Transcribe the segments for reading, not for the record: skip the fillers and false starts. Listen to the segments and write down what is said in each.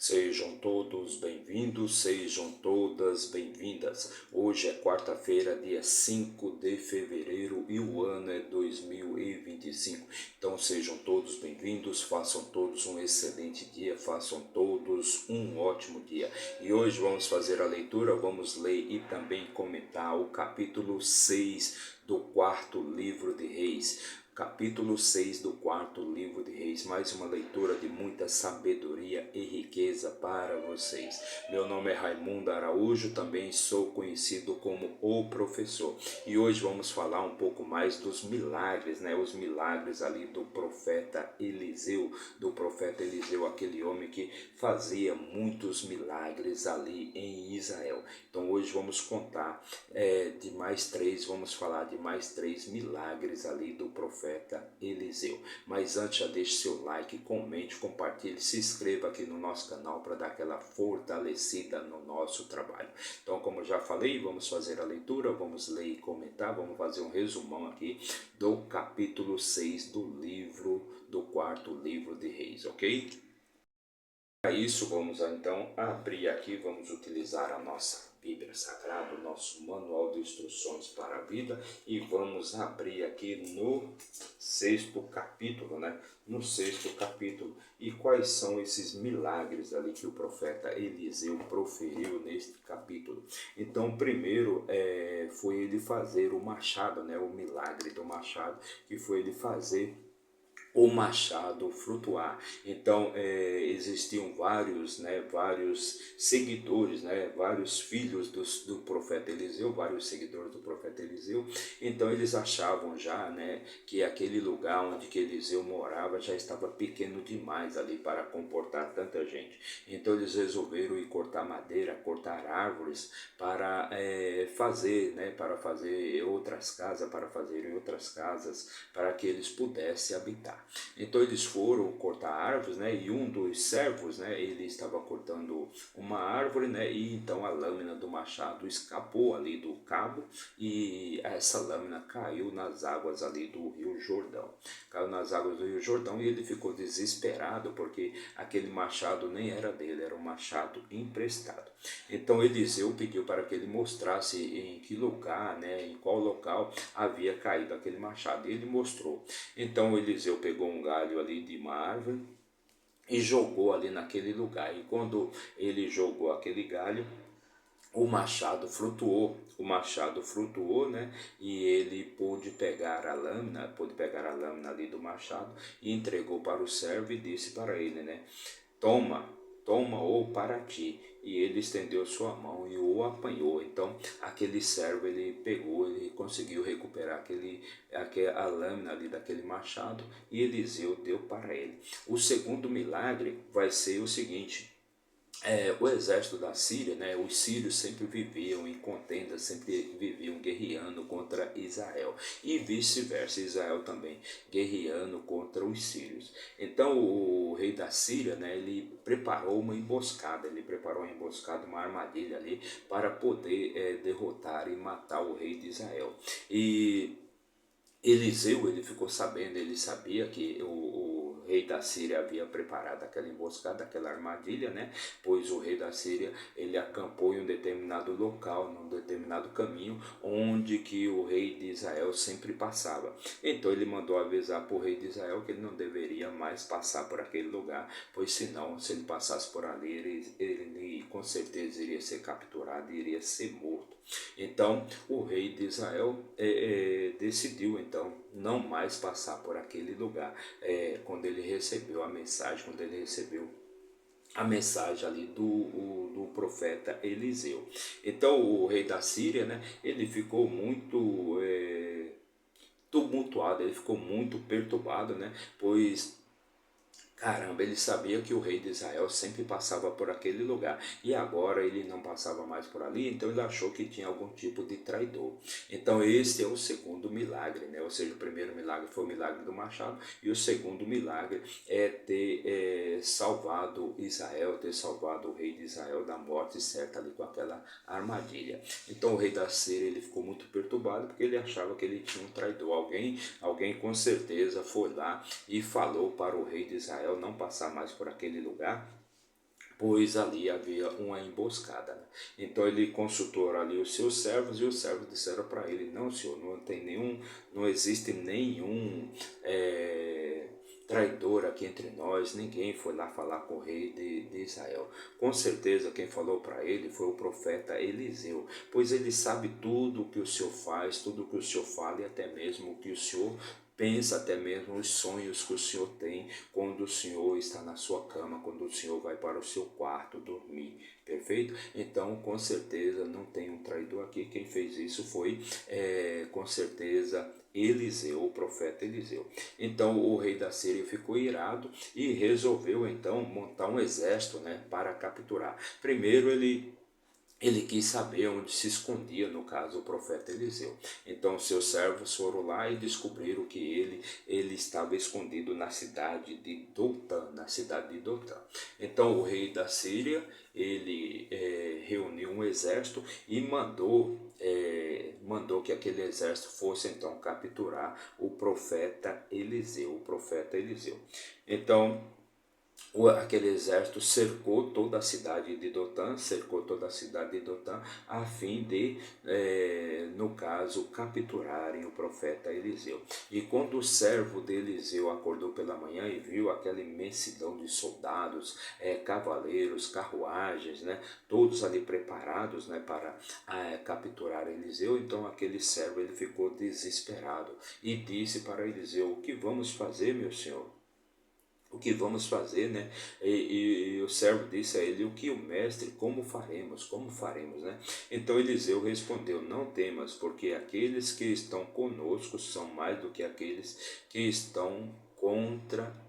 Sejam todos bem-vindos, sejam todas bem-vindas. Hoje é quarta-feira, dia 5 de fevereiro e o ano é 2025. Então sejam todos bem-vindos, façam todos um excelente dia, façam todos um ótimo dia. E hoje vamos fazer a leitura, vamos ler e também comentar o capítulo 6 do quarto livro de Reis. Capítulo 6 do quarto livro de Reis, mais uma leitura de muita sabedoria e riqueza para vocês. Meu nome é Raimundo Araújo, também sou conhecido como o professor. E hoje vamos falar um pouco mais dos milagres, os milagres ali do profeta Eliseu, aquele homem que fazia muitos milagres ali em Israel. Então hoje vamos contar vamos falar de mais três milagres ali do profeta Eliseu. Mas antes, já deixe seu like, comente, compartilhe, se inscreva aqui no nosso canal para dar aquela fortalecida no nosso trabalho. Então, como já falei, vamos fazer a leitura, vamos ler e comentar, vamos fazer um resumão aqui do capítulo 6 do quarto livro de Reis, ok? Para isso, vamos então abrir aqui, vamos utilizar a nossa Bíblia Sagrada, o nosso manual de instruções para a vida, e vamos abrir aqui no sexto capítulo, No sexto capítulo. E quais são esses milagres ali que o profeta Eliseu proferiu neste capítulo? Então, primeiro foi ele fazer o machado, o milagre do machado, que foi ele fazer o machado flutuar. Então existiam vários seguidores, vários filhos do profeta Eliseu, vários seguidores do profeta Eliseu. Então eles achavam já, que aquele lugar onde que Eliseu morava já estava pequeno demais ali para comportar tanta gente. Então eles resolveram ir cortar madeira, cortar árvores para fazer outras casas, para que eles pudessem habitar. Então eles foram cortar árvores, e um dos servos, ele estava cortando uma árvore, e então a lâmina do machado escapou ali do cabo e essa lâmina caiu nas águas ali do Rio Jordão. Caiu nas águas do Rio Jordão e ele ficou desesperado porque aquele machado nem era dele, era um machado emprestado. Então Eliseu pediu para que ele mostrasse em que lugar, em qual local havia caído aquele machado. E ele mostrou. Então Eliseu pegou um galho ali de uma árvore e jogou ali naquele lugar. E quando ele jogou aquele galho, o machado flutuou, E ele pôde pegar a lâmina ali do machado e entregou para o servo e disse para ele, toma-o para ti. E ele estendeu sua mão e o apanhou. Então aquele servo, ele pegou, ele conseguiu recuperar a lâmina ali daquele machado e Eliseu deu para ele. O segundo milagre vai ser o seguinte: o exército da Síria, os sírios sempre viviam em contendas, sempre viviam guerreando contra Israel, e vice-versa, Israel também guerreando contra os sírios. Então o rei da Síria, ele preparou uma emboscada, uma armadilha ali para poder derrotar e matar o rei de Israel. E Eliseu, ele ficou sabendo, ele sabia que o rei da Síria havia preparado aquela emboscada, aquela armadilha, Pois o rei da Síria, ele acampou em um determinado local, num determinado caminho, onde que o rei de Israel sempre passava. Então ele mandou avisar para o rei de Israel que ele não deveria mais passar por aquele lugar, pois senão, se ele passasse por ali, ele com certeza iria ser capturado e iria ser morto. Então o rei de Israel decidiu então não mais passar por aquele lugar quando ele recebeu a mensagem ali do profeta Eliseu. Então o rei da Síria, ele ficou muito tumultuado, ele ficou muito perturbado, pois caramba, ele sabia que o rei de Israel sempre passava por aquele lugar e agora ele não passava mais por ali, então ele achou que tinha algum tipo de traidor. Então esse é o segundo milagre, Ou seja, o primeiro milagre foi o milagre do machado e o segundo milagre é ter salvado Israel, ter salvado o rei de Israel da morte certa ali com aquela armadilha. Então o rei da Síria, ele ficou muito perturbado porque ele achava que ele tinha um traidor, alguém com certeza foi lá e falou para o rei de Israel não passar mais por aquele lugar, pois ali havia uma emboscada, né? Então ele consultou ali os seus servos, e os servos disseram para ele: não, senhor, não tem nenhum, não existe nenhum traidor aqui entre nós, ninguém foi lá falar com o rei de Israel. Com certeza quem falou para ele foi o profeta Eliseu, pois ele sabe tudo o que o senhor faz, tudo o que o senhor fala, e até mesmo o que o senhor pensa, até mesmo os sonhos que o senhor tem quando o senhor está na sua cama, quando o senhor vai para o seu quarto dormir. Perfeito? Então, com certeza, não tem um traidor aqui. Quem fez isso foi, com certeza, Eliseu, o profeta Eliseu. Então, o rei da Síria ficou irado e resolveu, então, montar um exército, né, para capturar. Primeiro, ele quis saber onde se escondia, no caso, o profeta Eliseu. Então seus servos foram lá e descobriram que ele estava escondido na cidade de Dotã, na cidade de Dotã. Então o rei da Síria, ele reuniu um exército e mandou que aquele exército fosse então capturar o profeta Eliseu, Então aquele exército cercou toda a cidade de Dotã, a fim de, no caso, capturarem o profeta Eliseu. E quando o servo de Eliseu acordou pela manhã e viu aquela imensidão de soldados, cavaleiros, carruagens, né, todos ali preparados, né, para capturar Eliseu, então aquele servo ele ficou desesperado e disse para Eliseu: o que vamos fazer, meu senhor? O que vamos fazer, né? E o servo disse a ele: o que o mestre, como faremos, né? Então Eliseu respondeu: não temas, porque aqueles que estão conosco são mais do que aqueles que estão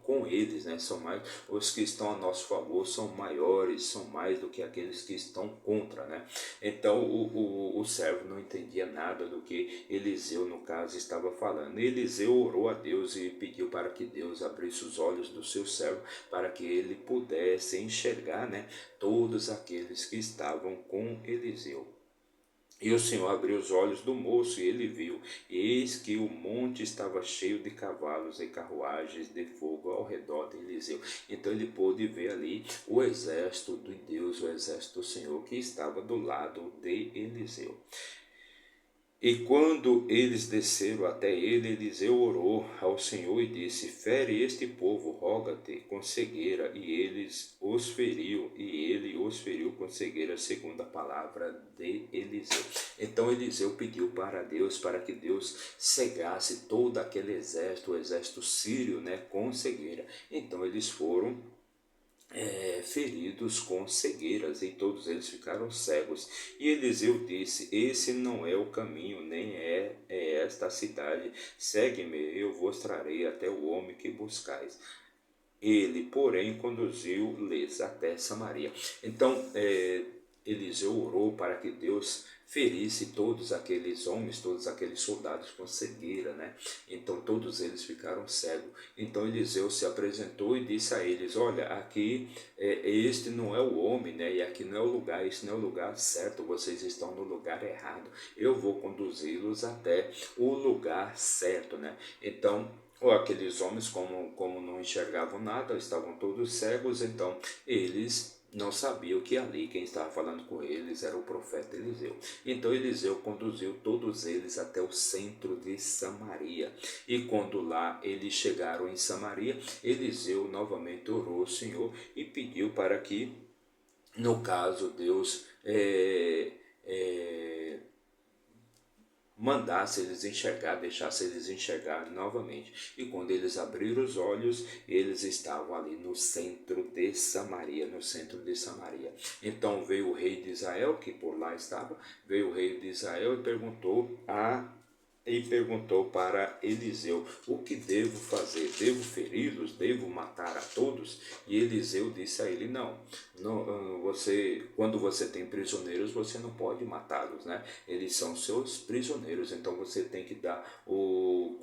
com eles, né? São mais, os que estão a nosso favor são maiores, são mais do que aqueles que estão contra, né? Então o servo não entendia nada do que Eliseu, no caso, estava falando. Eliseu orou a Deus e pediu para que Deus abrisse os olhos do seu servo, para que ele pudesse enxergar, né, todos aqueles que estavam com Eliseu. E o Senhor abriu os olhos do moço, e ele viu, e eis que o monte estava cheio de cavalos e carruagens de fogo ao redor de Eliseu. Então ele pôde ver ali o exército de Deus, o exército do Senhor, que estava do lado de Eliseu. E quando eles desceram até ele, Eliseu orou ao Senhor e disse: fere este povo, roga-te com cegueira. E ele os feriu com cegueira, segundo a palavra de Eliseu. Então Eliseu pediu para Deus, para que Deus cegasse todo aquele exército, o exército sírio, né, com cegueira. Então eles foram feridos com cegueiras, e todos eles ficaram cegos. E Eliseu disse: esse não é o caminho, nem é esta a cidade. Segue-me, eu vos trarei até o homem que buscais. Ele, porém, conduziu-lhes até Samaria. Então, Eliseu orou para que Deus ferisse todos aqueles homens, todos aqueles soldados com cegueira, né? Então todos eles ficaram cegos. Então Eliseu se apresentou e disse a eles: olha, aqui este não é o homem, né? E aqui não é o lugar, este não é o lugar certo, vocês estão no lugar errado. Eu vou conduzi-los até o lugar certo, né? Então aqueles homens, como não enxergavam nada, estavam todos cegos, então eles não sabiam que ali quem estava falando com eles era o profeta Eliseu. Então Eliseu conduziu todos eles até o centro de Samaria. E quando lá eles chegaram em Samaria, Eliseu novamente orou ao Senhor e pediu para que, no caso, Deus mandasse eles enxergar, deixasse eles enxergar novamente. E quando eles abriram os olhos, eles estavam ali no centro de Samaria, Então veio o rei de Israel, que por lá estava, veio o rei de Israel e perguntou para Eliseu: o que devo fazer? Devo feri-los? Devo matar a todos? E Eliseu disse a ele: não, quando você tem prisioneiros, você não pode matá-los, né? Eles são seus prisioneiros, então você tem que dar o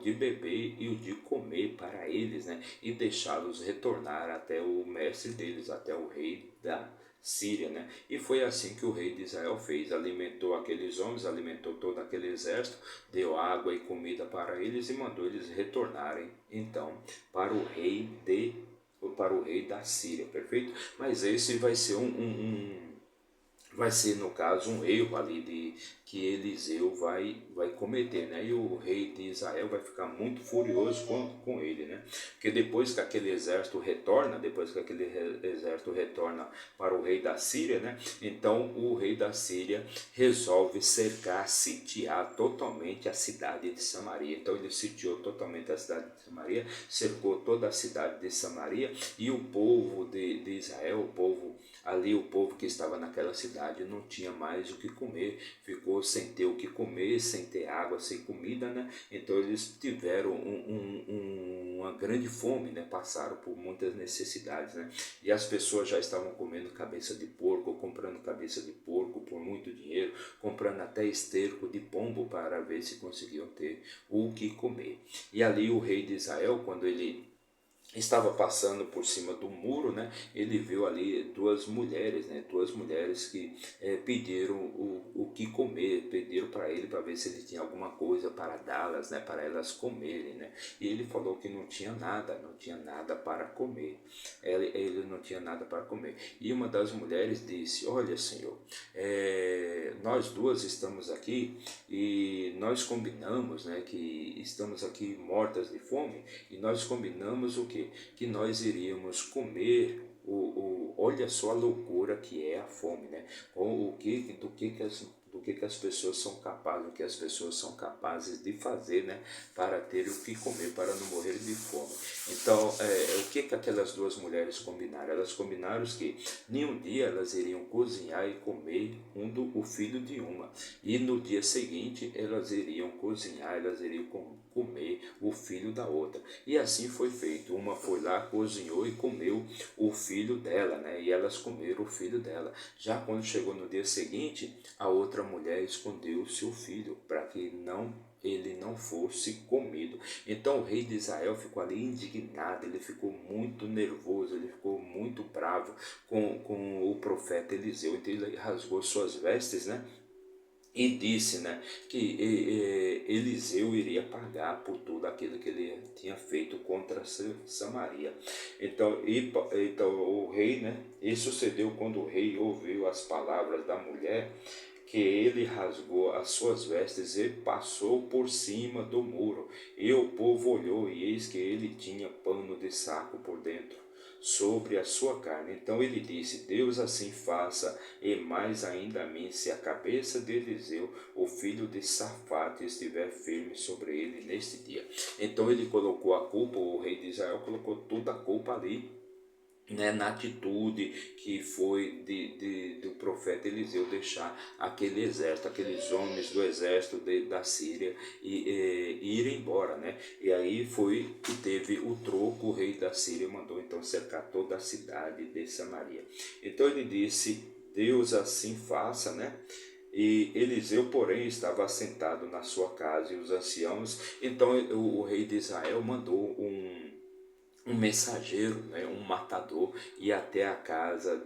de beber e o de comer para eles, né? E deixá-los retornar até o mestre deles, até o rei da Síria, né? E foi assim que o rei de Israel fez: alimentou aqueles homens, alimentou todo aquele exército, deu água e comida para eles e mandou eles retornarem então para para o rei da Síria, perfeito? Mas esse vai ser vai ser, no caso, um erro ali que Eliseu vai cometer, né? E o rei de Israel vai ficar muito furioso com ele, né? Porque depois que aquele exército retorna, para o rei da Síria, né? Então o rei da Síria resolve cercar, sitiar totalmente a cidade de Samaria. Então ele sitiou totalmente a cidade de Samaria, cercou toda a cidade de Samaria, e o povo de Israel, o povo que estava naquela cidade não tinha mais o que comer, ficou sem ter o que comer, sem ter água, sem comida, né? Então eles tiveram uma grande fome, né? Passaram por muitas necessidades, né? E as pessoas já estavam comendo cabeça de porco, comprando cabeça de porco por muito dinheiro, comprando até esterco de pombo para ver se conseguiam ter o que comer. E ali o rei de Israel, quando ele estava passando por cima do muro, né? Ele viu ali duas mulheres, né? Duas mulheres que pediram o que comer, pediram para ele para ver se ele tinha alguma coisa para dá-las, né? Para elas comerem, né? E ele falou que não tinha nada para comer. Ele não tinha nada para comer. E uma das mulheres disse: olha, Senhor, nós duas estamos aqui e nós combinamos, né? Que estamos aqui mortas de fome, e nós combinamos o quê? Que nós iríamos comer olha só a loucura que é a fome, né? Do que as pessoas são capazes, o que as pessoas são capazes de fazer, né? Para ter o que comer, para não morrer de fome. Então, o que aquelas duas mulheres combinaram? Elas combinaram que nenhum dia elas iriam cozinhar e comer o filho de uma, e no dia seguinte elas iriam cozinhar, elas iriam comer o filho da outra. E assim foi feito. Uma foi lá, cozinhou e comeu o filho dela, né? E elas comeram o filho dela. Já quando chegou no dia seguinte, a outra mulher escondeu o seu filho para que ele não fosse comido. Então o rei de Israel ficou ali indignado, ele ficou muito nervoso, ele ficou muito bravo com o profeta Eliseu. Então ele rasgou suas vestes, né? E disse, né, que Eliseu iria pagar por tudo aquilo que ele tinha feito contra Samaria. Então o rei, né, e sucedeu quando o rei ouviu as palavras da mulher, que ele rasgou as suas vestes e passou por cima do muro. E o povo olhou, e eis que ele tinha pano de saco por dentro sobre a sua carne. Então ele disse: Deus assim faça, e mais ainda a mim, se a cabeça de Eliseu, o filho de Safate, estiver firme sobre ele neste dia. Então ele colocou a culpa, o rei de Israel colocou toda a culpa ali, né, na atitude que foi do profeta Eliseu deixar aquele exército, aqueles homens do exército da Síria irem embora, né? E aí foi que teve o troco. O rei da Síria mandou então cercar toda a cidade de Samaria. Então ele disse: Deus assim faça, né? E Eliseu, porém, estava assentado na sua casa, e os anciãos. Então o rei de Israel mandou um mensageiro, né, um matador, ir até a casa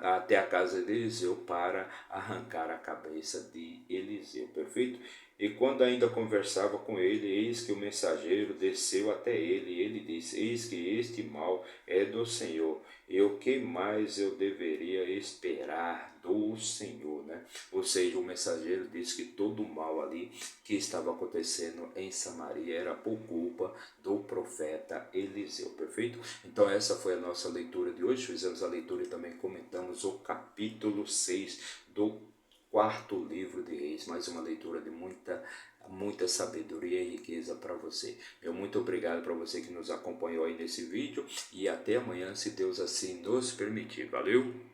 até a casa de Eliseu para arrancar a cabeça de Eliseu, perfeito? E quando ainda conversava com ele, eis que o mensageiro desceu até ele, e ele disse: eis que este mal é do Senhor, e o que mais eu deveria esperar do Senhor, né? Ou seja, o mensageiro disse que todo o mal ali que estava acontecendo em Samaria era por culpa do profeta Eliseu, perfeito? Então essa foi a nossa leitura de hoje. Fizemos a leitura e também comentamos o capítulo 6 do quarto livro de Reis. Mais uma leitura de muita sabedoria e riqueza para você. Meu muito obrigado para você que nos acompanhou aí nesse vídeo, e até amanhã, se Deus assim nos permitir. Valeu!